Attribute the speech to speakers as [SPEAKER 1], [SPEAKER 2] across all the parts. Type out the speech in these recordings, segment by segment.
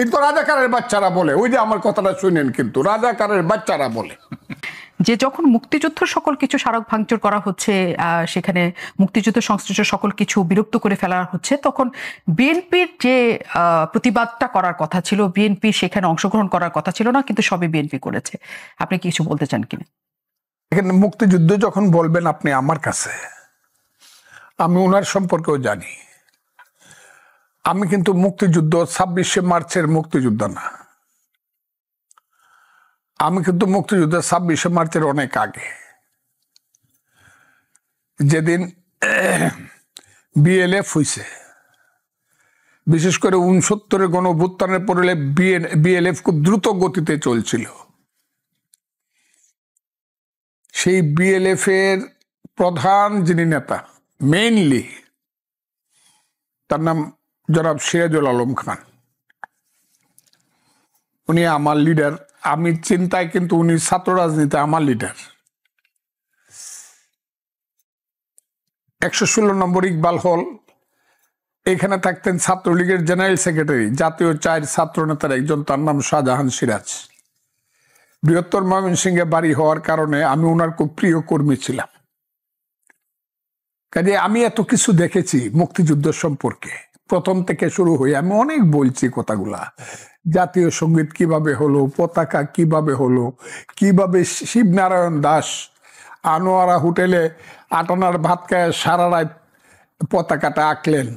[SPEAKER 1] এই তো রাজাকারের বাচ্চারা বলে, ওই যে আমার কথাটা শুনেন, কিন্তু রাজাকারের বাচ্চারা বলে
[SPEAKER 2] যে যখন মুক্তিযুদ্ধ সকল কিছু স্মারক ভাঙচুর করা হচ্ছে, সেখানে মুক্তিযুদ্ধ সংশ্লিষ্ট সকল কিছু বিলুপ্ত করে ফেলা হচ্ছে, তখন বিএনপির যে প্রতিবাদটা করার কথা ছিল, বিএনপি সেখানে অংশগ্রহণ করার কথা ছিল না, কিন্তু সবই বিএনপি করেছে। আপনি কিছু বলতে চান কিনা?
[SPEAKER 1] এখানে মুক্তিযুদ্ধ যখন বলবেন আপনি আমার কাছে, আমি ওনার সম্পর্কেও জানি। আমি কিন্তু মুক্তিযুদ্ধ 26শে মার্চের মুক্তিযুদ্ধ না, আমি কিন্তু মুক্তিযুদ্ধ 26শে মার্চের অনেক আগে, যেদিন বিএলএফ হইছে, বিশেষ করে 69-এর গণঅভ্যুত্থানের পরে বিএলএফ খুব দ্রুত গতিতে চলছিল। সেই বিএলএফ এর প্রধান যিনি নেতা, মেইনলি তার নাম জনাব সিরাজুল আলম খান, উনি আমার লিডার। আমি চিন্তায় কিন্তু উনি ছাত্র রাজনীতি আমার লিডার। 116 নম্বর ইকবাল হল, এখানে থাকতেন ছাত্রলীগের জেনারেল সেক্রেটারি, জাতীয় 4 ছাত্র নেতার একজন, তার নাম শাহজাহান সিরাজ। বৃহত্তর ময়মনসিংহে বাড়ি হওয়ার কারণে আমি ওনার খুব প্রিয় কর্মী ছিলাম। কাজে আমি এত কিছু দেখেছি মুক্তিযুদ্ধ সম্পর্কে, প্রথম থেকে শুরু হয়ে আমি অনেক বলছি কথাগুলা। জাতীয় সঙ্গীত কিভাবে হলো, পতাকা কিভাবে হলো, কিভাবে শিবনারায়ণ দাস আনোয়ারা হোটেলে আটানার ভাত খায় সারা রাত পতাকাটা আঁকলেন,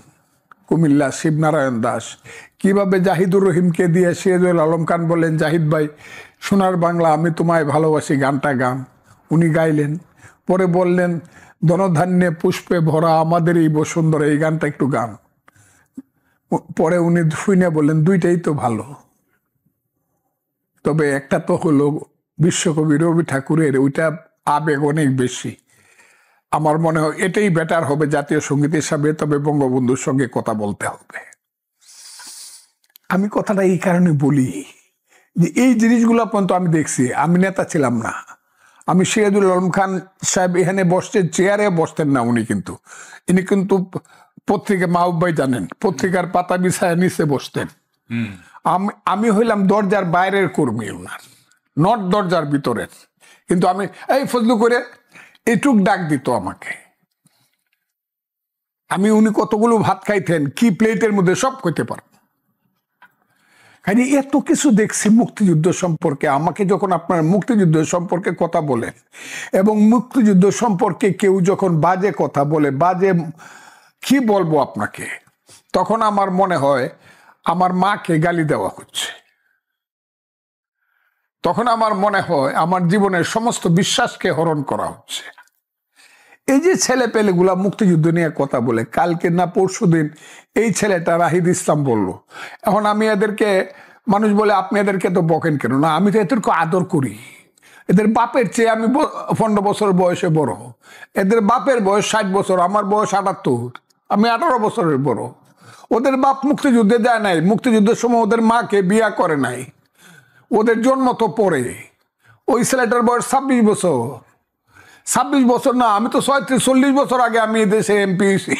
[SPEAKER 1] কুমিল্লা শিবনারায়ণ দাস। কিভাবে জাহিদুর রহিমকে দিয়ে সিরাজুল আলম খান বললেন, জাহিদ ভাই সোনার বাংলা আমি তোমায় ভালোবাসি গানটা গান, উনি গাইলেন। পরে বললেন, ধনধান্যে পুষ্পে ভরা আমাদের এই বসুন্ধরা, এই গানটা একটু গান। পরে উনি শুনে বললেন, দুইটাই তো ভালো, তবে একটা তো হলো বিশ্বকবি রবি ঠাকুরের, ওইটা আবেগ অনেক বেশি। আমার মনে হয় এটাই বেটার হবে জাতীয় সঙ্গীত হিসাবে, তবে বঙ্গবন্ধুর সঙ্গে কথা বলতে হবে। আমি কথাটা এই কারণে বলি যে এই জিনিসগুলো পর্যন্ত আমি দেখছি, আমি নেতা ছিলাম না। আমি সিরাজুল আলম খান সাহেব এখানে বসতেন, চেয়ারে বসতেন না উনি, কিন্তু ইনি কিন্তু পত্রিকা, মাহবুব ভাই জানেন, পত্রিকার পাতা বিছায় নিচে বসতেন। আমি হইলাম দরজার বাইরের কর্মী ওনার, নট দরজার ভিতরের। কিন্তু আমি এই ফজলু করে এটুক ডাক দিত আমাকে। আমি উনি কতগুলো ভাত খাইতেন, কি প্লেটের মধ্যে, সব কইতে পারব। এত কিছু দেখছি মুক্তিযুদ্ধ সম্পর্কে। আমাকে যখন আপনার মুক্তিযুদ্ধ সম্পর্কে কথা বলেন, এবং মুক্তিযুদ্ধ সম্পর্কে কেউ যখন বাজে কথা বলে, বাজে কি বলবো আপনাকে, তখন আমার মনে হয় আমার মাকে গালি দেওয়া হচ্ছে। তখন আমার মনে হয় আমার জীবনের সমস্ত বিশ্বাসকে হরণ করা হচ্ছে। এই যে ছেলে পেলেগুলা মুক্তিযুদ্ধ নিয়ে কথা বলে, কালকে না পরশুদিন এই ছেলেটা রাহিদ ইসলাম বলল। এখন আমি এদেরকে, মানুষ বলে আপনি এদেরকে তো বকেন কেন? না, আমি তো এদেরকে আদর করি। এদের বাপের চেয়ে আমি 15 বছর বয়সে বড়, এদের বাপের বয়স 60 বছর, আমার বয়স 78, আমি 18 বছরের বড়। ওদের বাপ মুক্তিযুদ্ধে যায় নাই, মুক্তিযুদ্ধের সময় ওদের মাকে বিয়া করে নাই, ওদের জন্ম তো পরে। ওই ছেলেটার বয়স 26 বছর। 26 বছর না, আমি তো 40 বছর আগে আমি দেশে এমপি হয়েছি।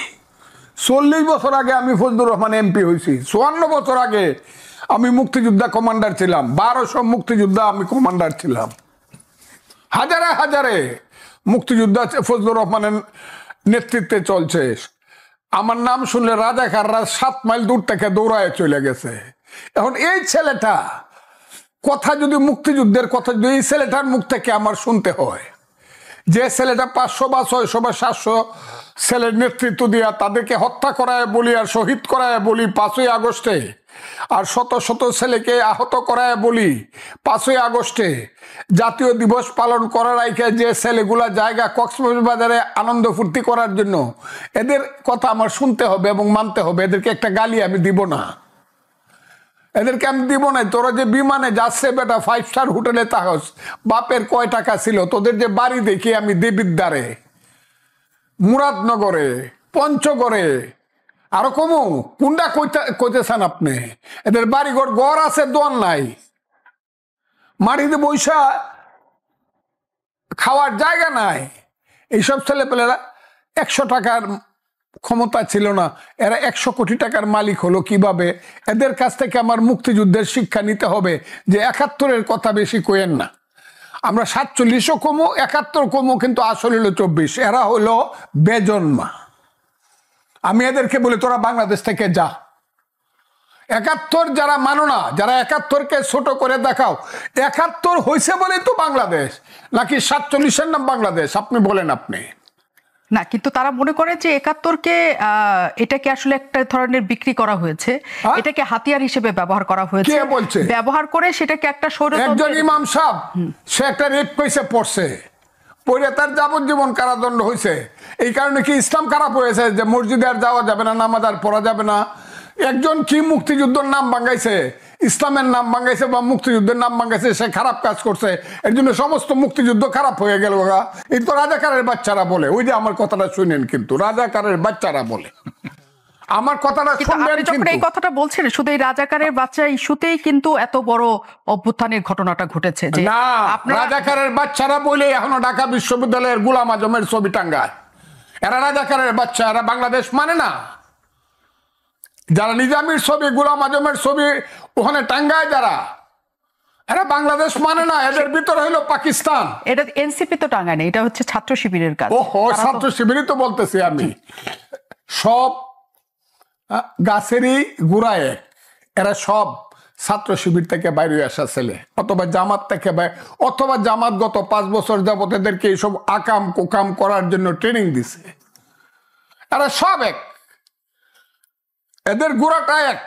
[SPEAKER 1] 40 বছর আগে আমি ফজলুর রহমান এমপি হয়েছি। 54 বছর আগে আমি মুক্তিযোদ্ধা কমান্ডার ছিলাম, 1200 মুক্তিযোদ্ধা আমি কমান্ডার ছিলাম। হাজারে হাজারে মুক্তিযোদ্ধা ফজলুর রহমানের নেতৃত্বে চলছে। আমার নাম শুনলে রাজাকাররা 7 মাইল দূর থেকে দৌড়ায় চলে গেছে। এখন এই ছেলেটা কথা, যদি মুক্তিযুদ্ধের কথা যদি এই ছেলেটার মুখ থেকে আমার শুনতে হয়, যে ছেলেটা 500 বা 600 বা 700 ছেলের নেতৃত্ব দিয়া তাদেরকে হত্যা করায় বলি আর শহীদ করায় বলি 5ই আগস্টে, আর শত শত ছেলেকে আহত করায় বলি 5ই আগস্টে, জাতীয় দিবস পালন করার আগে যে ছেলেগুলা জায়গা কক্সবাজারে আনন্দ ফুর্তি করার জন্য, এদের কথা আমার শুনতে হবে এবং মানতে হবে। এদেরকে একটা গালি আমি দিব না, এদেরকে আমি দিব না। তোরা যে বিমানে যাচ্ছে বেটা, 5 স্টার হোটেলে থাকস, বাপের কয় টাকা ছিল? তোদের যে বাড়ি দেখি আমি দেবিদ্বারে, মুরাদনগরে, পঞ্চগড়ে, আরো কমু কুন্ডা কইতেছেন আপনি? এদের বাড়িঘর গড় আছে, দোয়ার নাই, মাটিতে বৈশা খাওয়ার জায়গা নাই। এইসব ছেলে পেলেরা 100 টাকার ক্ষমতা ছিল না, এরা 100 কোটি টাকার মালিক হলো কিভাবে? এদের কাছ থেকে আমার মুক্তিযুদ্ধের শিক্ষা নিতে হবে যে 71-এর কথা বেশি কইেন না। আমরা 47ও কমো 71 কমো, কিন্তু আসলে হলো 24। এরা হলো বেজন্মা। আমি এদেরকে বলি তোরা বাংলাদেশ থেকে যা। 71 যারা মানো না, যারা 71-কে ছোট করে দেখাও, 71 হয়েছে বলেই তো বাংলাদেশ, নাকি 47-এর নাম বাংলাদেশ? আপনি বলেন। আপনি
[SPEAKER 2] না, কিন্তু তারা মনে করে যে 71-কে এটাকে আসলে একটা ধরনের বিক্রি করা হয়েছে, এটাকে হাতিয়ার হিসেবে ব্যবহার করা হয়েছে।
[SPEAKER 1] কে বলছে?
[SPEAKER 2] ব্যবহার করে সেটাকে একটা
[SPEAKER 1] একজন ইমাম সাহেব, সে একটা রেপ কেসে পড়ছে, পড়ে তার যাবজ্জীবন কারাদণ্ড হয়েছে। এই কারণে কি ইসলাম খারাপ হয়েছে যে মসজিদে আর যাওয়া যাবে না, নামাজ আর পড়া যাবে না? একজন কি মুক্তিযুদ্ধের নাম ভাঙাইছে, ইসলামের নাম ভাঙাইছে বা মুক্তিযুদ্ধের নাম ভাঙাইছে, সে খারাপ কাজ করছে, এর জন্য সমস্ত মুক্তিযুদ্ধ খারাপ হয়ে গেল। এই তো রাজাকারের বাচ্চারা বলে। ওই যে আমার কথাটা শুনেন, কিন্তু রাজাকারের বাচ্চারা বলে। আমার কথাটা শুনবেন।
[SPEAKER 2] যখন এই কথাটা বলছেন, শুধু এই রাজাকারের বাচ্চা ইস্যুতেই কিন্তু এত বড় অভ্যুত্থানের ঘটনাটা ঘটেছে যে
[SPEAKER 1] না, রাজাকারের বাচ্চারা বলে এখনো ঢাকা বিশ্ববিদ্যালয়ের গোলাম আজমের ছবি টাঙ্গায়। এরা রাজাকারের বাচ্চা, এরা বাংলাদেশ মানে না। যারা নিজামীর ছবি, গোলাম আজমের ছবি ওখানে টাঙ্গায়, যারা, এরা বাংলাদেশ মানে না। এদের ভিতরে হলো পাকিস্তান।
[SPEAKER 2] এটা এনসিপি তো টাঙ্গায় না, এটা হচ্ছে ছাত্র শিবিরের কাজ।
[SPEAKER 1] ওহো, ছাত্র শিবিরই তো বলতেছি আমি। সব গাছেরই গোড়ায় এক। এরা সব ছাত্র শিবির থেকে বাইরে আসা ছেলে, অথবা জামাত থেকে, অথবা জামাত গত 5 বছর যাবত এদেরকে এইসব আকাম কুকাম করার জন্য ট্রেনিং দিছে। এরা সব এক, এদের গোড়াটা এক।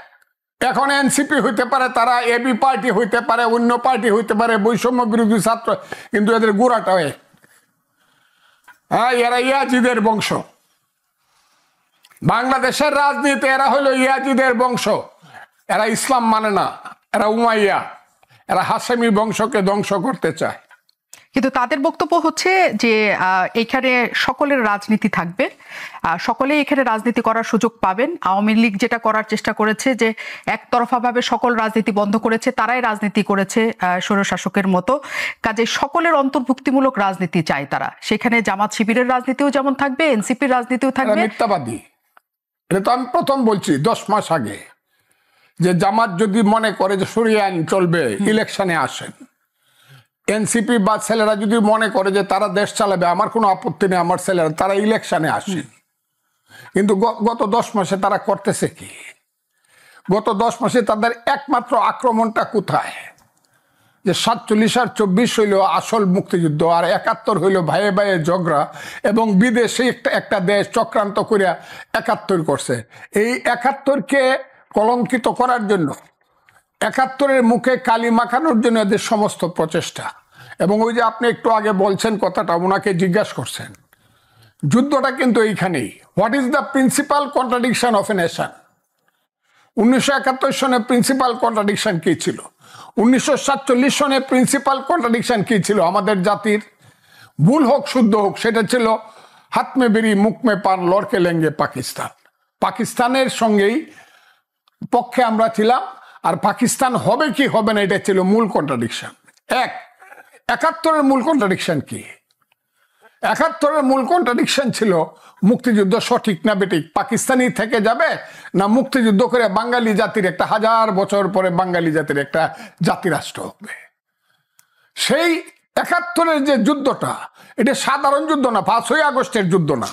[SPEAKER 1] এখন এনসিপি হইতে পারে, তারা এবি পার্টি হইতে পারে, অন্য পার্টি হইতে পারে, বৈষম্য বিরোধী ছাত্র, কিন্তু এদের গোড়াটাও এক। হ্যাঁ, এরা ইয়াজিদের বংশ। বাংলাদেশের রাজনীতি এরা হলো ইয়াজিদের বংশ। এরা ইসলাম মানে না, এরা উমাইয়া, এরা হাশেমি বংশকে ধ্বংস করতে চায়।
[SPEAKER 2] কিন্তু তাদের বক্তব্য হচ্ছে যে এখানে সকলের রাজনীতি থাকবে, সকলেই এখানে রাজনীতি করার সুযোগ পাবেন। আওয়ামী লীগ যেটা করার চেষ্টা করেছে যে একতরফাভাবে সকল রাজনীতি বন্ধ করেছে, তারাই রাজনীতি করেছে স্বৈরশাসকের মতো। কাজে সকলের অন্তর্ভুক্তিমূলক রাজনীতি চায় তারা। সেখানে জামাত শিবিরের রাজনীতিও যেমন থাকবে, এনসিপির রাজনীতিও থাকবে।
[SPEAKER 1] মিথ্যাবাদী। এটা তো আমি প্রথম বলছি 10 মাস আগে, যে জামাত যদি মনে করে যে সরিয়ে আইন চলবে, ইলেকশনে আসেন। এনসিপি বা ছেলেরা যদি মনে করে যে তারা দেশ চালাবে, আমার কোনো আপত্তি নেই, আমার ছেলেরা, তারা ইলেকশনে আসেন। কিন্তু গত 10 মাসে তারা করতেছে কি? গত 10 মাসে তাদের একমাত্র আক্রমণটা কোথায়? যে 47 আর 24 হইল আসল মুক্তিযুদ্ধ, আর 71 হইল ভাইয়ে ভাইয়ে ঝগড়া, এবং বিদেশে একটা দেশ চক্রান্ত করিয়া 71 করছে। এই 71-কে কলঙ্কিত করার জন্য, 71-এর মুখে কালি মাখানোর জন্য এদের সমস্ত প্রচেষ্টা। এবং ওই যে আপনি একটু আগে বলছেন কথাটা, ওনাকে জিজ্ঞাসা করছেন, যুদ্ধটা কিন্তু এইখানেই। What is the principal contradiction of a nation? 1971 সনে প্রিন্সিপাল কন্ট্রাডিকশন কি ছিল? 1947 সনে প্রিন্সিপাল কন্ট্রাডিকশন কি ছিল? আমাদের জাতির ভুল হোক শুদ্ধ হোক, সেটা ছিল হাত মে বেরি মুখ মে পান লড়কে লেঙ্গে পাকিস্তান। পাকিস্তানের সঙ্গেই পক্ষে আমরা ছিলাম, আর পাকিস্তান হবে কি হবে না এটা ছিল মূল কন্ট্রাডিকশন। 71-এর মূল কন্ট্রাডিকশন কি? 71-এর মূল কন্ট্রাডিকশন ছিল মুক্তিযুদ্ধ সঠিক না বেঠিক, পাকিস্তানি থেকে যাবে না মুক্তিযুদ্ধ করে বাঙালি জাতির একটা 1000 বছর পরে বাঙালি জাতির একটা জাতিরাষ্ট্র হবে। সেই 71-এর যে যুদ্ধটা, এটা সাধারণ যুদ্ধ না, 5ই আগস্টের যুদ্ধ না।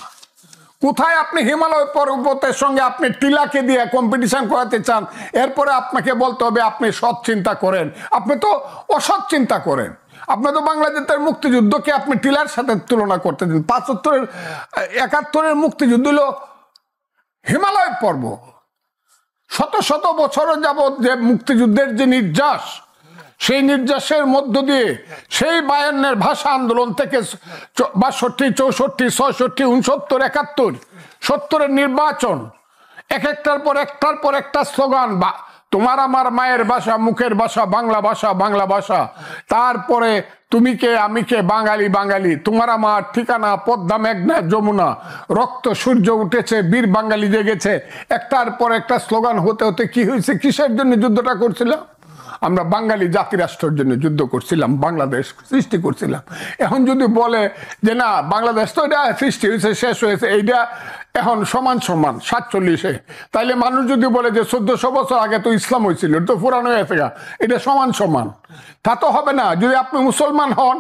[SPEAKER 1] কোথায় আপনি হিমালয় পর্বতের সঙ্গে আপনি টিলাকে দিয়ে কম্পিটিশন করাতে চান? এরপরে আপনাকে বলতে হবে আপনি সৎ চিন্তা করেন। আপনি তো অসৎ চিন্তা করেন। আপনি তো বাংলাদেশের মুক্তিযুদ্ধকে আপনি টিলার সাথে তুলনা করতে দিন। 71-এর মুক্তিযুদ্ধ হলো হিমালয় পর্ব। শত শত বছর যাবৎ যে মুক্তিযুদ্ধের যে নির্যাস, সেই নির্যাসের মধ্য দিয়ে সেই 52-এর ভাষা আন্দোলন থেকে 62, 64, 66, 69, 71, 70-এর নির্বাচন, একটার পর একটা স্লোগান, বা তোমার আমার মায়ের ভাষা, মুখের ভাষা, বাংলা ভাষা, বাংলা ভাষা। তারপরে তুমি কে আমি কে, বাঙালি বাঙালি, তোমার আমার ঠিকানা পদ্মা মেঘনা যমুনা, রক্ত সূর্য উঠেছে, বীর বাঙালি জেগেছে। একটার পর একটা স্লোগান হতে হতে কি হয়েছে? কিসের জন্য যুদ্ধটা করছিলাম? আমরা বাঙালি জাতিরাষ্ট্রের জন্য যুদ্ধ করছিলাম, বাংলাদেশ সৃষ্টি করছিলাম। এখন যদি বলে যে না বাংলাদেশ তো এটা সৃষ্টি হয়েছে, শেষ হয়েছে, এইটা এখন সমান সমান 47-এ, তাইলে মানুষ যদি বলে যে 1400 বছর আগে তো ইসলাম হয়েছিল, তো পুরানো হয়ে গেছে, এটা সমান সমান, তা তো হবে না। যদি আপনি মুসলমান হন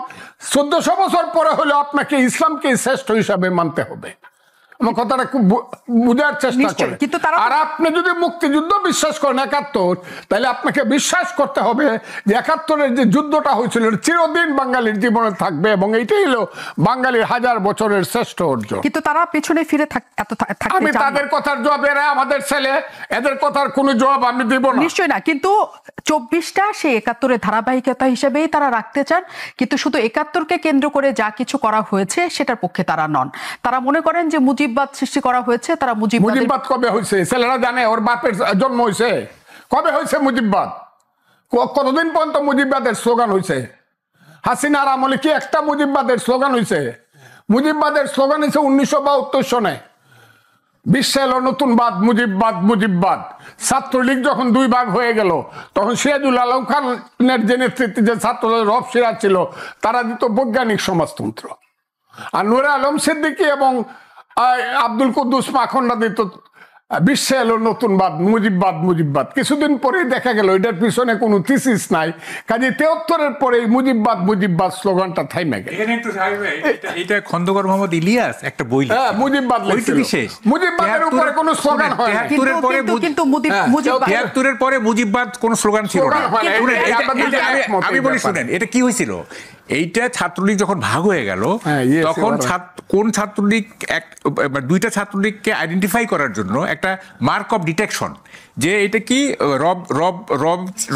[SPEAKER 1] 1400 বছর পরে হলেও আপনাকে ইসলামকে শ্রেষ্ঠ হিসাবে মানতে হবে। আমার কথাটা খুব বুঝার চেষ্টা করেন। আর আপনি যদি মুক্তিযুদ্ধ বিশ্বাস করেন 71, তাহলে আপনাকে বিশ্বাস করতে হবে যে 71-এর যে যুদ্ধটা হয়েছিল চিরদিন বাঙালির জীবনে থাকবে, এবং এইটাই হলো বাঙালির 1000 বছরের শ্রেষ্ঠ অর্জন।
[SPEAKER 2] কিন্তু তারা পেছনে ফিরে
[SPEAKER 1] আমি তাদের কথার জবাব, এরা আমাদের ছেলে, এদের কথার কোনো জবাব আমি দেব না।
[SPEAKER 2] নিশ্চয়ই না, কিন্তু 24টা সেই 71-এর ধারাবাহিকতা হিসেবেই তারা রাখতে চান, কিন্তু শুধু 71-কে কেন্দ্র করে যা কিছু করা হয়েছে সেটার পক্ষে তারা নন। তারা মনে করেন যে মুজিববাদ সৃষ্টি করা হয়েছে। তারা
[SPEAKER 1] মুজিববাদ কবে হয়েছে? ছেলেরা জানে ওর বাপের জন্ম হয়েছে কবে হয়েছে মুজিববাদ? কতদিন পর্যন্ত মুজিববাদের স্লোগান হয়েছে? হাসিনার আমলে কি একটা মুজিববাদের স্লোগান হয়েছে? মুজিববাদের স্লোগান হয়েছে 1972 সনে, বিশ্বে এলো নতুন বাদ, মুজিববাদ মুজিববাদ। ছাত্রলীগ যখন 2 ভাগ হয়ে গেল, তখন সিরাজুল আলম খানের যে নেতৃত্বে যে ছাত্রদল রব সিরাজ ছিল, তারা দিত বৈজ্ঞানিক সমাজতন্ত্র, আর নূরে আলম সিদ্দিকী এবং আব্দুল কুদ্দুস মাখনরা দিত বিশ্বে এলো নতুন বাদ, মুজিববাদ মুজিববাদ। কিছুদিন পরেই দেখা গেল এটার পিছনে কোনো থিসিস নাই, কাজে 73-এর পরেই মুজিববাদ মুজিববাদ স্লোগানটা থাইমে গেল।
[SPEAKER 3] এটা খন্দকার মোহাম্মদ ইলিয়াস একটা বই,
[SPEAKER 1] মুজিববাদ বিশেষ, মুজিববাদের উপরে কোনো স্লোগান হয় না।
[SPEAKER 2] কিন্তু
[SPEAKER 3] 73-এর পরে মুজিববাদ কোনো স্লোগান ছিল না। আমি বলি শুনেন, এটা কি হয়েছিল? এইটা ছাত্রলীগ যখন ভাগ হয়ে গেল, তখন কোন ছাত্রলীগ, 2টা ছাত্রলীগকে আইডেন্টিফাই করার জন্য একটা মার্ক অফ ডিটেকশন, যে এটা কি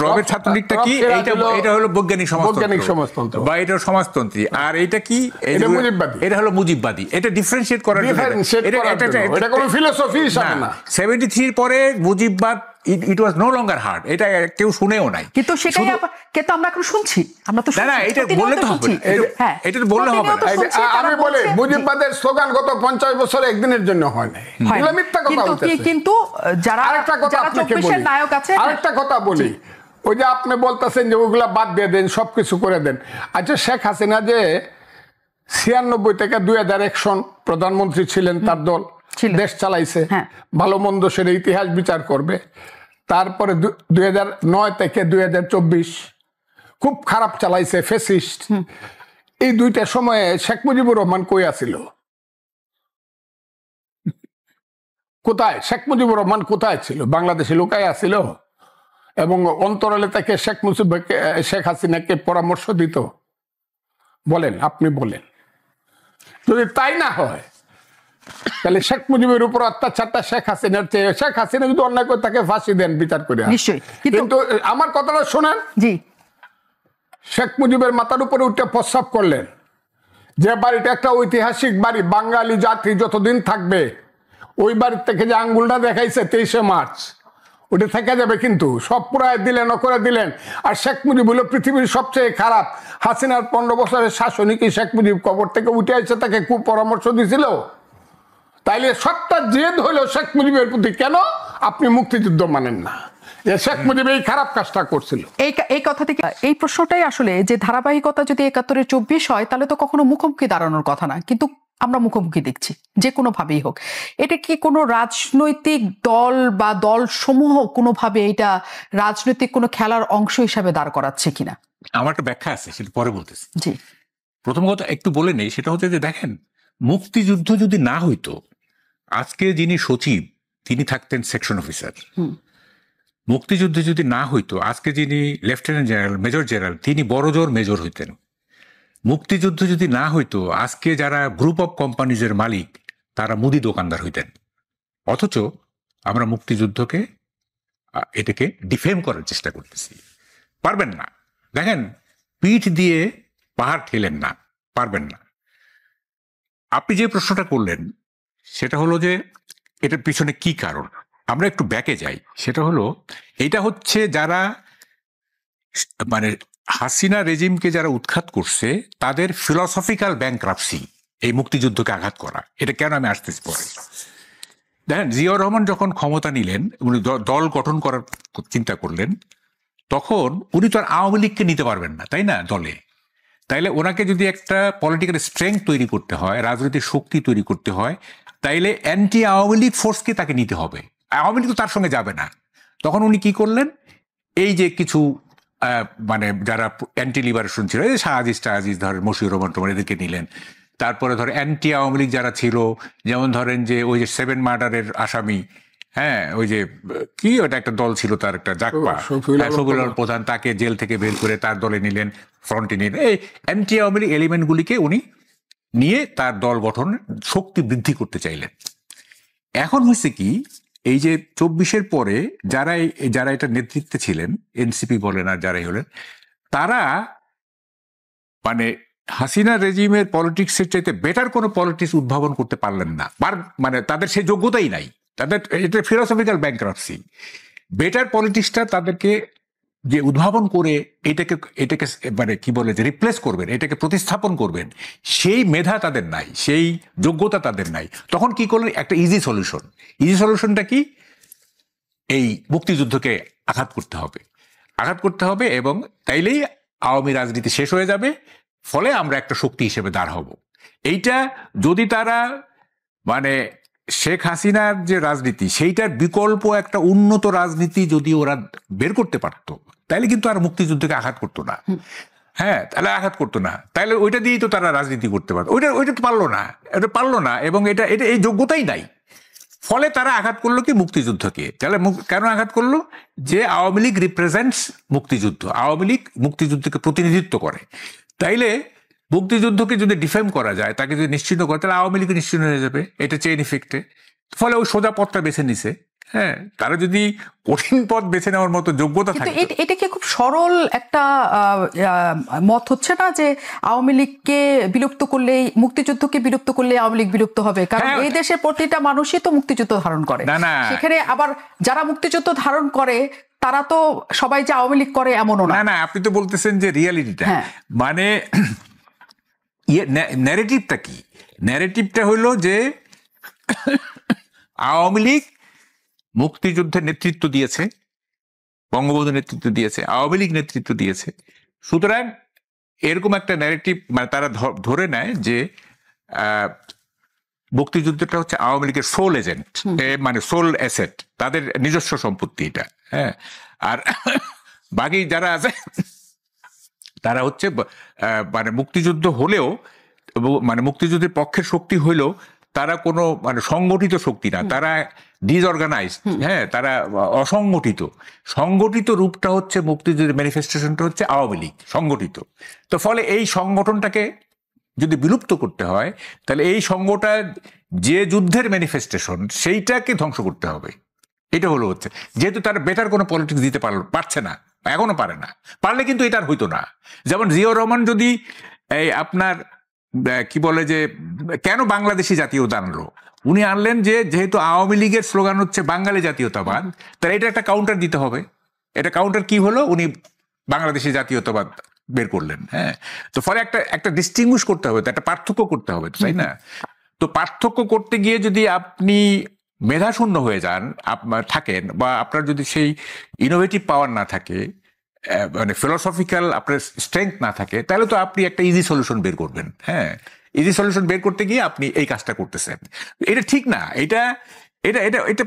[SPEAKER 3] রবের ছাত্রলীগটা কি, এটা হলো বৈজ্ঞানিক সমাজতন্ত্র বা এটা সমাজতন্ত্রী, আর এটা কি, এটা হলো মুজিববাদী। এটা ডিফারেন্সিয়েট করার জন্য,
[SPEAKER 1] এটা কোনো ফিলোসফি হিসাবে না।
[SPEAKER 3] 73 পরে মুজিববাদ it was no longer hard, এটা কেউ শুনেও নাই।
[SPEAKER 2] কিন্তু সেটাই কিন্তু আমরা এখন শুনছি, আমরা তো
[SPEAKER 3] না, এটা বললে তো হবে, এটা বললে হবে না।
[SPEAKER 1] আমি বলি মুজিববাদের স্লোগান গত 50 বছরে একদিনের জন্য হয় না, এগুলো মিথ্যা কথা বলতেছে।
[SPEAKER 2] কিন্তু যারা
[SPEAKER 1] আরেকটা কথা আপনাকে বলি,
[SPEAKER 2] নায়ক আছে,
[SPEAKER 1] আরেকটা কথা বলি, ওই যে আপনি বলতেছেন যে ওগুলা বাদ দিয়ে দেন, সবকিছু করে দেন। আচ্ছা, শেখ হাসিনা যে 96 থেকে 2001 সন প্রধানমন্ত্রী ছিলেন, তার দল দেশ চালাইছে, ভালো মন্দ সেটা ইতিহাস বিচার করবে। তারপরে 2009 থেকে 2024 খুব খারাপ চালাইছে, ফ্যাসিস্ট। এই 2টা সময়ে শেখ মুজিবুর রহমান কই আছিল? কোথায় শেখ মুজিবুর রহমান কোথায় ছিল? বাংলাদেশে লুকায় আছিল, এবং অন্তরালে থেকে শেখ হাসিনাকে পরামর্শ দিত? বলেন, আপনি বলেন। যদি তাই না হয়, তাহলে শেখ মুজিবের উপর অত্যাচারটা শেখ হাসিনার চেয়ে, শেখ হাসিনা যদি অন্যায় করে তাকে ফাঁসি দেন বিচার করে। কিন্তু আমার কথাটা শোনেন, শেখ মুজিবের মাথার উপরে উঠে প্রস্রাব করলেন, যে বাড়িটা একটা ঐতিহাসিক বাড়ি, বাঙালি জাতি যতদিন থাকবে, ওই বাড়ির থেকে যে আঙ্গুলটা দেখাইছে 23শে মার্চ, ওটা থেকে যাবে, কিন্তু সব পুরায় দিলেন, করে দিলেন। আর শেখ মুজিব হলো পৃথিবীর সবচেয়ে খারাপ। হাসিনার 15 বছরের শাসনই কি শেখ মুজিব কবর থেকে উঠে আসছে তাকে খুব পরামর্শ দিছিল? তাইলে সবটা জেদ হইল শেখ মুজিবের প্রতি। কেন আপনি মুক্তিযুদ্ধ মানেন না? শেখ মুজিব এই খারাপ কাজটা করছিল।
[SPEAKER 2] এই কথা থেকে এই প্রশ্নটাই আসলে, যে ধারাবাহিকতা যদি 71-এর 24 হয়, তাহলে তো কখনো মুখোমুখি দাঁড়ানোর কথা না, কিন্তু আমরা মুখোমুখি দেখছি যে কোনো ভাবেই হোক। এটা কি কোনো রাজনৈতিক দল বা দল সমূহ কোনোভাবে এটা রাজনৈতিক কোনো খেলার অংশ হিসাবে দাঁড় করাচ্ছে কিনা?
[SPEAKER 3] আমার একটা ব্যাখ্যা আছে, সেটা পরে বলতেছি।
[SPEAKER 2] জি,
[SPEAKER 3] প্রথম কথা একটু বলে নেই, সেটা হচ্ছে যে দেখেন, মুক্তিযুদ্ধ যদি না হইতো, আজকে যিনি সচিব তিনি থাকতেন সেকশন অফিসার। মুক্তিযুদ্ধ যদি না হইতো, আজকে যিনি লেফটেন্যান্ট জেনারেল, মেজর জেনারেল, তিনি বড়জোর মেজর হইতেন। মুক্তিযুদ্ধ যদি না হইতো, আজকে যারা গ্রুপ অফ কোম্পানিজের মালিক তারা মুদি দোকানদার হইতেন। অথচ আমরা মুক্তিযুদ্ধকে এটাকে ডিফেম করার চেষ্টা করতেছি। পারবেন না। দেখেন, পিঠ দিয়ে পাহাড় ঠেলেন না, পারবেন না। আপনি যে প্রশ্নটা করলেন সেটা হলো যে এটার পিছনে কি কারণ, আমরা একটু ব্যাকে যাই। সেটা হলো, এটা হচ্ছে যারা মানে হাসিনা রেজিমকে যারা উৎখাত করছে, তাদের ফিলসফিক্যাল ব্যাংক্রাপসি এই মুক্তিযুদ্ধকে আঘাত করা। এটা কেন আমি আসতেছি পরে। দেখেন, জিয়াউর রহমান যখন ক্ষমতা নিলেন, উনি দল গঠন করার চিন্তা করলেন, তখন উনি তো আর আওয়ামী লীগকে নিতে পারবেন না, তাই না, দলে। তাইলে ওনাকে যদি একটা পলিটিক্যাল স্ট্রেংথ তৈরি করতে হয়, রাজনৈতিক শক্তি তৈরি করতে হয়, তাইলে অ্যান্টি আওয়ামী লীগ ফোর্সকে তাকে নিতে হবে, আওয়ামী লীগ তো তার সঙ্গে যাবে না। তখন উনি কি করলেন, এই যে কিছু মানে যারা অ্যান্টি লিবারেশন ছিল, এই যে শাহজিজ ধরেন মশিউর রহমান টমান এদেরকে নিলেন। তারপরে ধরেন অ্যান্টি আওয়ামী লীগ যারা ছিল, যেমন ধরেন যে ওই যে 7 মার্ডারের আসামি, হ্যাঁ ওই যে কি ওটা একটা দল ছিল তার একটা জাকপা, শফিউল আলম প্রধান, তাকে জেল থেকে বের করে তার দলে নিলেন, ফ্রন্টে নিলেন। এই অ্যান্টি আওয়ামী লীগ এলিমেন্টগুলিকে উনি নিয়ে তার দল গঠন শক্তি বৃদ্ধি করতে চাইলেন। এখন হয়েছে কি, এই যে 24-এর পরে যারা এটা নেতৃত্বে ছিলেন, এনসিপি বলেন আর যারাই হলেন, তারা মানে হাসিনা রেজিমের পলিটিক্সের চাইতে বেটার কোনো পলিটিক্স উদ্ভাবন করতে পারলেন না। মানে তাদের সেই যোগ্যতাই নাই, তাদের এটা ফিলোসফিক্যাল ব্যাংক্রাপসি। বেটার পলিটিক্সটা তাদেরকে যে উদ্ভাবন করে এটাকে মানে কি বলে যে রিপ্লেস করবেন, এটাকে প্রতিস্থাপন করবেন, সেই মেধা তাদের নাই, সেই যোগ্যতা তাদের নাই। তখন কি করলেন, একটা ইজি সলিউশনটা কি, এই মুক্তিযুদ্ধকে আঘাত করতে হবে এবং তাইলেই আওয়ামী রাজনীতি শেষ হয়ে যাবে, ফলে আমরা একটা শক্তি হিসেবে দাঁড় হব। এইটা যদি তারা মানে শেখ হাসিনার যে রাজনীতি সেইটার বিকল্প একটা উন্নত রাজনীতি যদি ওরা বের করতে পারত, তাইলে কিন্তু আর মুক্তিযুদ্ধকে আঘাত করতো না। হ্যাঁ, তাহলে আঘাত করতো না, তাহলে ওইটা দিয়েই তো তারা রাজনীতি করতে পারতো। ওইটা তো পারলো না এবং এটা এই যোগ্যতাই নাই। ফলে তারা আঘাত করলো কি, মুক্তিযুদ্ধকে। তাহলে কেন আঘাত করলো, যে আওয়ামী লীগ রিপ্রেজেন্টস মুক্তিযুদ্ধ, আওয়ামী লীগ মুক্তিযুদ্ধকে প্রতিনিধিত্ব করে। তাইলে মুক্তিযুদ্ধকে যদি ডিফেম করা যায়, তাকে যদি নিশ্চিন্ন করে, তাহলে আওয়ামী লীগ নিশ্চিন্ন হয়ে যাবে, এটা চেইন ইফেক্টে। ফলে ওই সোজা পথটা বেছে নিছে। হ্যাঁ, তারা যদি কঠিন পথ বেছে নেওয়ার মতো যোগ্যতা থাকে।
[SPEAKER 2] এটা কি খুব সরল একটা মত হচ্ছে না, যে আওয়ামী লীগকে বিলুপ্ত করলে, মুক্তিযুদ্ধকে বিলুপ্ত করলে আওয়ামী লীগ বিলুপ্ত হবে? কারণ এই দেশের প্রতিটা মানুষই তো মুক্তিযুদ্ধ ধারণ করে। সেখানে আবার যারা মুক্তিযুদ্ধ ধারণ করে তারা তো সবাই যে আওয়ামী লীগ করে এমনও না।
[SPEAKER 3] না, আপনি তো বলতেছেন যে রিয়ালিটিটা, মানে ন্যারেটিভটা কি? ন্যারেটিভটা হলো যে আওয়ামী লীগ মুক্তিযুদ্ধের নেতৃত্ব দিয়েছে, বঙ্গবন্ধু নেতৃত্ব দিয়েছে, আওয়ামী লীগ নেতৃত্ব দিয়েছে। সুতরাং এরকম একটা ন্যারেটিভ মানে তারা ধরে নেয় যে মুক্তিযুদ্ধটা হচ্ছে আওয়ামী লীগের সোল এজেন্ট, মানে সোল অ্যাসেট, তাদের নিজস্ব সম্পত্তি এটা। হ্যাঁ, আর বাকি যারা আছে তারা হচ্ছে মানে মুক্তিযুদ্ধ হলেও, মানে মুক্তিযুদ্ধের পক্ষের শক্তি হলেও তারা কোনো মানে সংগঠিত শক্তি না, তারা ডিসঅর্গানাইজড। হ্যাঁ, তারা অসংগঠিত। সংগঠিত রূপটা হচ্ছে মুক্তিযুদ্ধের ম্যানিফেস্টেশনটা হচ্ছে আওয়ামী লীগ, সংগঠিত। তো ফলে এই সংগঠনটাকে যদি বিলুপ্ত করতে হয়, তাহলে এই সংগঠনটা যে যুদ্ধের ম্যানিফেস্টেশন সেইটাকে ধ্বংস করতে হবে। এটা হচ্ছে, যেহেতু তারা বেটার কোনো পলিটিক্স দিতে পারছে না, এখনো পারে না, পারলে কিন্তু এটা আর হইতো না। যেমন জিয়াউর রহমান যদি এই আপনার কি বলে যে কেন বাংলাদেশি জাতীয়তা আনলো, উনি আনলেন যে যেহেতু আওয়ামী লীগের স্লোগান হচ্ছে বাঙালি জাতীয়তাবাদ, তাহলে এটা একটা কাউন্টার দিতে হবে। এটা কাউন্টার কি হলো, উনি বাংলাদেশি জাতীয়তাবাদ বের করলেন। হ্যাঁ, তো ফলে একটা ডিস্টিংগুইশ করতে হবে, একটা পার্থক্য করতে হবে, তাই না? তো পার্থক্য করতে গিয়ে যদি আপনি মেধাশূন্য হয়ে যান, থাকেন, বা আপনার যদি সেই ইনোভেটিভ পাওয়ার না থাকে, মানে ফিলোসফিক্যাল আপনার স্ট্রেংথ না থাকে, তাহলে তো আপনি একটা ইজি সলিউশন বের করবেন। হ্যাঁ, ইজি সলিউশন বের করতে গিয়ে আপনি এই কাজটা করতেছেন, এটা ঠিক না। এটা এটা এটা এটা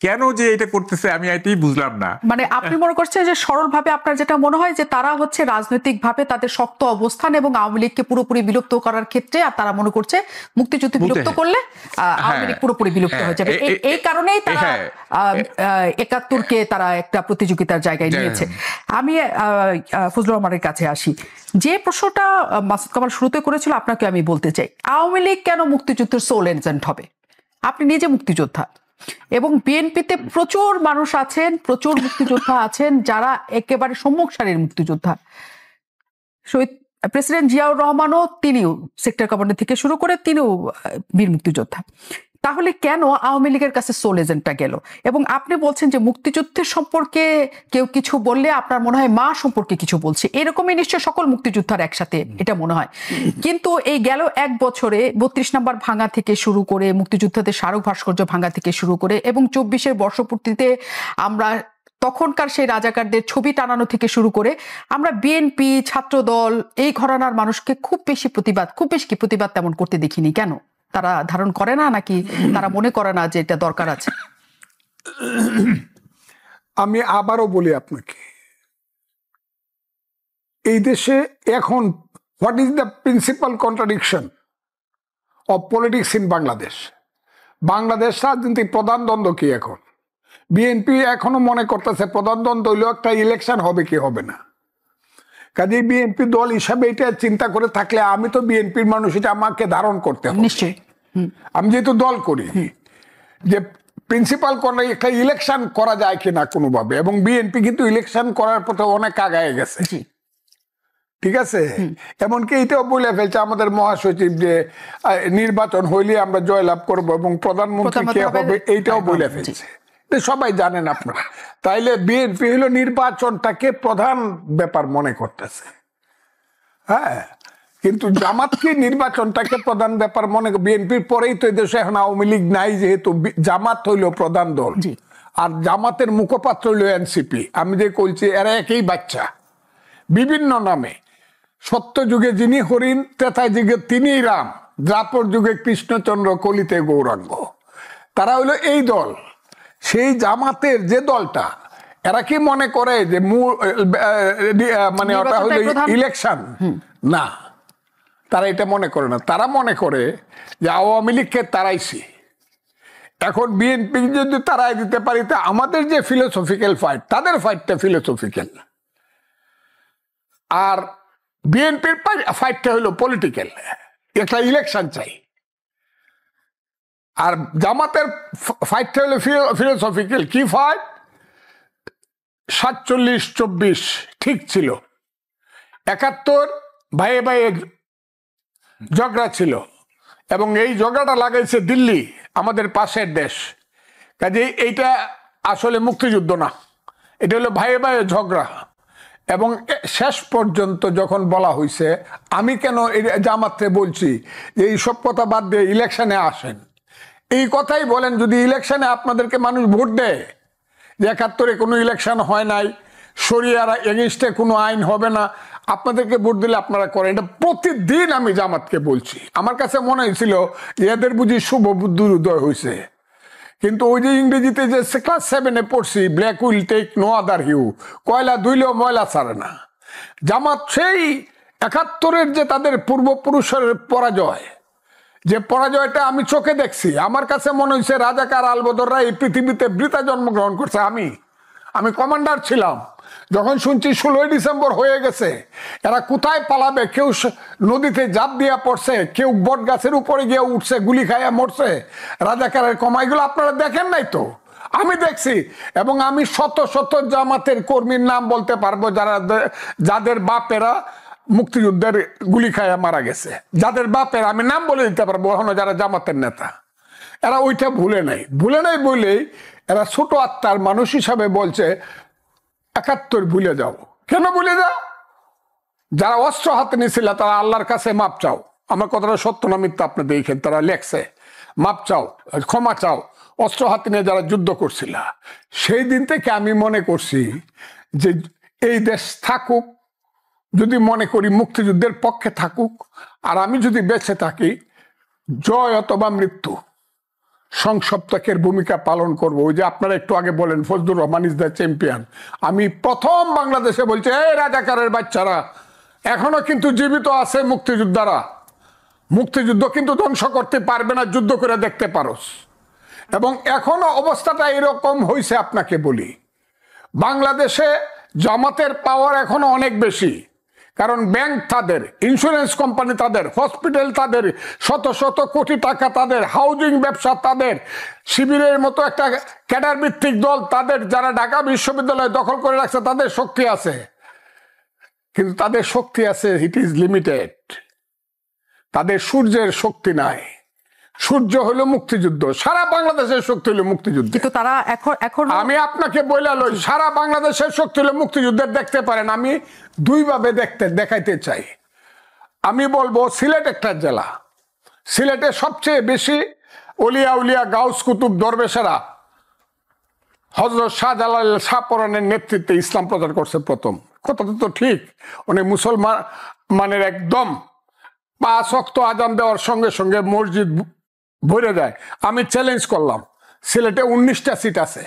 [SPEAKER 3] কেন যে এটা করতেছে আমি এটাই বুঝলাম না।
[SPEAKER 2] মানে আপনি মনে করছেন যে সরলভাবে আপনার যেটা মনে হয় যে তারা হচ্ছে রাজনৈতিকভাবে তাদের শক্ত অবস্থান এবং আওয়ামী লীগকে পুরোপুরি বিলুপ্ত করার ক্ষেত্রে, আর তারা মনে করছে মুক্তিযুদ্ধ বিলুপ্ত করলে আওয়ামী লীগ পুরোপুরি বিলুপ্ত হয়ে যাবে। এই কারণেই তারা ৭১-কে তারা একটা প্রতিযোগিতার জায়গায় নিয়েছে। আমি ফজলুর রহমানের কাছে আসি। যে প্রশ্নটা মাসুদ কামাল শুরুতে করেছিল আপনাকে আমি বলতে চাই, আওয়ামী লীগ কেন মুক্তিযুদ্ধের সোল এজেন্ট হবে? আপনি নিজে মুক্তিযোদ্ধা এবং বিএনপিতে প্রচুর মানুষ আছেন, প্রচুর মুক্তিযোদ্ধা আছেন যারা একেবারে সম্মুখ সারির মুক্তিযোদ্ধা। শহীদ প্রেসিডেন্ট জিয়াউর রহমানও, তিনিও সেক্টর কমান্ডার থেকে শুরু করে তিনিও বীর মুক্তিযোদ্ধা। তাহলে কেন আওয়ামী লীগের কাছে সোল এজেন্টটা গেল? এবং আপনি বলছেন যে মুক্তিযুদ্ধের সম্পর্কে কেউ কিছু বললে আপনার মনে হয় মা সম্পর্কে কিছু বলছে, এরকমই নিশ্চয় সকল মুক্তিযোদ্ধার একসাথে এটা মনে হয়। কিন্তু এই গেল 1 বছরে 32 নম্বর ভাঙা থেকে শুরু করে, মুক্তিযোদ্ধাদের স্মারক ভাস্কর্য ভাঙা থেকে শুরু করে, এবং 24-এর বর্ষপূর্তিতে আমরা তখনকার সেই রাজাকারদের ছবি টানানো থেকে শুরু করে আমরা বিএনপি, ছাত্রদল, এই ঘরানার মানুষকে খুব বেশি প্রতিবাদ তেমন করতে দেখিনি। কেন? তারা ধারণ করে না, নাকি তারা মনে করে না যে এটা দরকার আছে?
[SPEAKER 1] আমি আবারও বলি আপনাকে, এই দেশে এখন what is the principal contradiction of politics in Bangladesh? Bangladesh রাজনীতির প্রধান দ্বন্দ্ব কি এখন? বিএনপি এখনো মনে করতেছে প্রধান দ্বন্দ্ব হইলেও একটা ইলেকশন হবে কি হবে না। কাজে বিএনপি দল হিসাবে এটা চিন্তা করে থাকলে আমি তো বিএনপির মানুষ, এটা আমাকে ধারণ করতে হবে
[SPEAKER 2] নিশ্চয়ই।
[SPEAKER 1] আমি যেহেতু দল করি, যে প্রিন্সিপাল করে একটা ইলেকশন করা যায় কিনা কোনোভাবে, এবং বিএনপি কিন্তু ইলেকশন করার পথে অনেক আগায় গেছে। ঠিক আছে, এমনকি এটাও বলে ফেলছে আমাদের মহাসচিব যে নির্বাচন হইলে আমরা জয়লাভ করব এবং প্রধানমন্ত্রী কে হবে এইটাও বলে ফেলছে। সবাই জানেন আপনারা। তাইলে বিএনপি হলো নির্বাচনটাকে প্রধান ব্যাপার মনে করতেছে, হ্যাঁ, কিন্তু জামাতকে নির্বাচনটাকে প্রধান ব্যাপার মনে, বিএনপির পরেই তো দেশে এখন আওয়ামী লীগ নাই, যেহেতু জামাত হইল প্রধান দল, আর জামাতের মুখপাত্র হইল এনসিপি। আমি যে বলছি এরা একই বাচ্চা, বিভিন্ন নামে। সত্য যুগে যিনি হরিণ, ত্রেতা যুগে তিনি রাম, দ্বাপর যুগে কৃষ্ণচন্দ্র, কলিতে গৌরাঙ্গ। তারা হইলো এই দল। সেই জামাতের যে দলটা, এরা কি মনে করে যে মানে ওটা হইলো ইলেকশন? না, তারা এটা মনে করে না। তারা মনে করে যে আওয়ামী লীগকে তারাইছি, এখন বিএনপি যদি তারাই দিতে পারি তা আমাদের যে ফিলোসফিক্যাল ফাইট, তাদের ফাইটটা ফিলোসফিক্যাল, আর বিএনপির ফাইটটা হলো পলিটিক্যাল, একটা ইলেকশন চাই। আর জামাতের ফাইটটা হলো ফিলোসফিক্যাল। কি ফাইট? 47-24 ঠিক ছিল, 71 ভাইয়ে ভাইয়ে ঝগড়া ছিল, এবং এই ঝগড়াটা লাগাইছে দিল্লি, আমাদের পাশের দেশ। কাজে এইটা আসলে মুক্তিযুদ্ধ না, এটা হলো ভাইয়ে ভাইয়ে ঝগড়া। এবং শেষ পর্যন্ত যখন বলা হয়েছে, আমি কেন জামাতে বলছি যে এইসব কথা বাদ দিয়ে ইলেকশনে আসেন, এই কথাই বলেন। যদি ইলেকশনে আপনাদেরকে মানুষ ভোট দেয় যে 71-এ কোনো ইলেকশন হয় নাই, শরিয়ার এগেইনস্টে কোনো আইন হবে না, আপনাদেরকে ভোট দিলে আপনারা করেন। এটা প্রতিদিন আমি জামাতকে বলছি। আমার কাছে মনে হয়েছিল এদের বুঝি শুভ বুদ্ধির উদয় হয়েছে, কিন্তু ওই যে ইংরেজিতে যে ক্লাস 7-এ পড়ছি, black will take no other hue, কয়লা ধুইলেও ময়লা ছাড়ে না। জামাত সেই 71-এর যে তাদের পূর্বপুরুষের পরাজয়, যে পরাজয়টা আমি চোখে দেখছি, আমার কাছে মনে হয়েছে রাজাকার আলবদররা এই পৃথিবীতে বৃথা জন্মগ্রহণ করছে। আমি কমান্ডার ছিলাম, যখন শুনছি 16ই ডিসেম্বর হয়ে গেছে, এরা কোথায় পালাবে? কেউ নদীতে জাপ দিয়া পড়ছে, কেউ বট গাছের উপরে গিয়ে উঠছে, গুলি খাইয়া মরছে। রাজাকারের কমাইগুলো আপনারা দেখেন নাই তো? আমি দেখছি, এবং আমি শত শত জামাতের কর্মীর নাম বলতে পারবো যাদের বাপেরা মুক্তিযুদ্ধের গুলি খাইয়া মারা গেছে, যাদের বাপের আমি নাম বলে দিতে পারবো এখনো, যারা জামাতের নেতা। এরা ওইটা ভুলে নাই বলেই এরা ছোট আত্মার মানুষ হিসাবে বলছে 71 ভুলে যাও। কেন ভুলে যাও? যারা অস্ত্র হাতে নিয়েছিল তারা আল্লাহর কাছে মাপ চাও। আমার কথাটা সত্য না মিথ্যা আপনি দেখেন, তারা লেখছে মাপ চাও, ক্ষমা চাও। অস্ত্র হাতে নিয়ে যারা যুদ্ধ করছিল, সেই দিন থেকে আমি মনে করছি যে এই দেশ থাকুক, যদি মনে করি মুক্তিযুদ্ধের পক্ষে থাকুক, আর আমি যদি বেঁচে থাকি, জয় অথবা মৃত্যু সংসপ্তকের ভূমিকা পালন করব। ওই যে আপনারা একটু আগে বলেন Fazlur Rahman is the champion, আমি প্রথম বাংলাদেশে বলছি, এই রাজাকারের বাচ্চারা এখনো কিন্তু জীবিত আছে মুক্তিযোদ্ধারা, মুক্তিযুদ্ধ কিন্তু ধ্বংস করতে পারবে না, যুদ্ধ করে দেখতে পারোস। এবং এখনো অবস্থাটা এরকম হয়েছে। আপনাকে বলি, বাংলাদেশে জামাতের পাওয়ার এখনো অনেক বেশি, কারণ ব্যাংক তাদের, ইন্স্যুরেন্স কোম্পানি তাদের, হসপিটাল তাদের, শত শত কোটি টাকা তাদের, হাউজিং ব্যবসা তাদের, শিবিরের মতো একটা ক্যাডার ভিত্তিক দল তাদের, যারা ঢাকা বিশ্ববিদ্যালয় দখল করে রাখছে, তাদের শক্তি আছে। কিন্তু তাদের শক্তি আছে, ইট ইজ লিমিটেড। তাদের সূর্যের শক্তি নাই। সূর্য হলো মুক্তিযুদ্ধ, সারা বাংলাদেশের শক্তি হলো মুক্তিযুদ্ধ।
[SPEAKER 2] কিন্তু তারা এখন
[SPEAKER 1] আমি আপনাকে বলে লই, সারা বাংলাদেশের শক্তি হলো মুক্তিযুদ্ধের। দেখতে পারেন, আমি দুইভাবে দেখাইতে চাই। আমি বলবো সিলেট একটা জেলা, সিলেটে সবচেয়ে বেশি অলিয়া উলিয়া গাউস কুতুব দরবেশেরা হযরত শাহজালাল শাহপরানের নেতৃত্বে ইসলাম প্রচার করছে প্রথম। কথাটা তো ঠিক, উনি মুসলমানের একদম 5 ওয়াক্ত আজান দেওয়ার সঙ্গে সঙ্গে মসজিদ ভরে যায়। আমি চ্যালেঞ্জ করলাম, সিলেটে 19টা সিট আছে,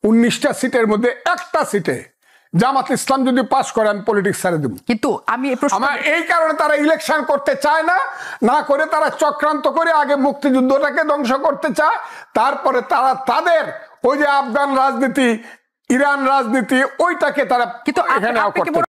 [SPEAKER 1] 19টা সিটের মধ্যে একটা সিটে জামাত ইসলাম যদি পাস করে আমি পলিটিক্স ছেড়ে দেব।
[SPEAKER 2] কিন্তু আমি এই প্রশ্ন
[SPEAKER 1] আমার এই কারণে তারা ইলেকশন করতে চায় না, না করে তারা চক্রান্ত করে আগে মুক্তিযুদ্ধটাকে ধ্বংস করতে চায়, তারপরে তারা তাদের ওই যে আফগান রাজনীতি, ইরান রাজনীতি, ওইটাকে তারা
[SPEAKER 2] কিন্তু
[SPEAKER 1] এখানে
[SPEAKER 2] আপনি কি
[SPEAKER 1] করতে